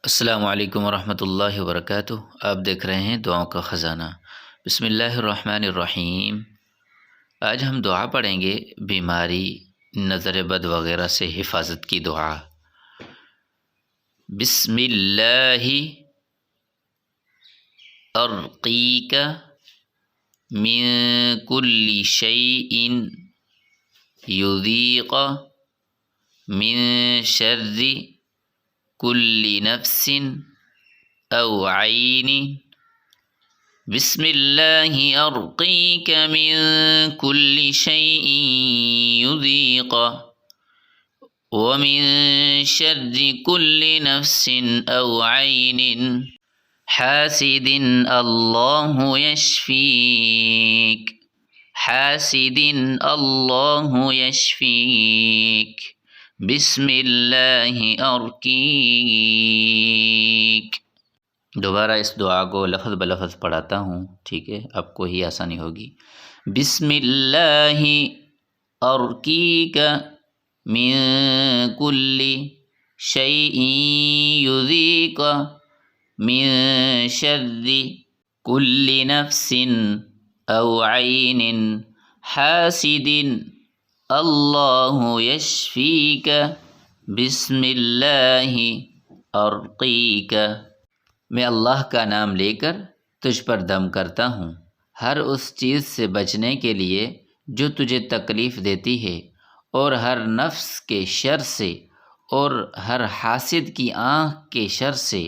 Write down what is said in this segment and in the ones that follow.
السلام علیکم ورحمۃ اللہ وبرکاتہ۔ آپ دیکھ رہے ہیں دعاؤں کا خزانہ۔ بسم اللہ الرحمن الرحیم۔ آج ہم دعا پڑھیں گے بیماری، نظر بد وغیرہ سے حفاظت کی دعا۔ بسم اللہ ارقیک من کل شیء یذیق من شر کل نفس او عین۔ بسم اللہ ارقیک من کل شیء یذیق ومن شر کل نفس او عین حاسد اللہ یشفیک، حاسد اللہ یشفیک۔ بسم اللہ ارقیک۔ دوبارہ اس دعا کو لفظ بلفظ پڑھاتا ہوں، ٹھیک ہے، آپ کو ہی آسانی ہوگی۔ بسم اللہ ارقیک من کل شیء یذیق من شر کل نفس او عین حاسد اللہ یشفیک۔ بسم اللہ ارقیک۔ میں اللہ کا نام لے کر تجھ پر دم کرتا ہوں، ہر اس چیز سے بچنے کے لیے جو تجھے تکلیف دیتی ہے، اور ہر نفس کے شر سے اور ہر حاسد کی آنکھ کے شر سے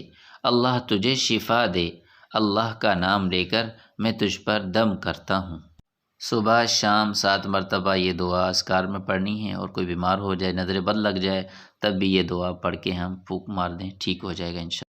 اللہ تجھے شفا دے۔ اللہ کا نام لے کر میں تجھ پر دم کرتا ہوں۔ صبح شام 7 مرتبہ یہ دعا اذکار میں پڑھنی ہے، اور کوئی بیمار ہو جائے، نظر بد لگ جائے، تب بھی یہ دعا پڑھ کے ہم پھونک مار دیں، ٹھیک ہو جائے گا انشاءاللہ۔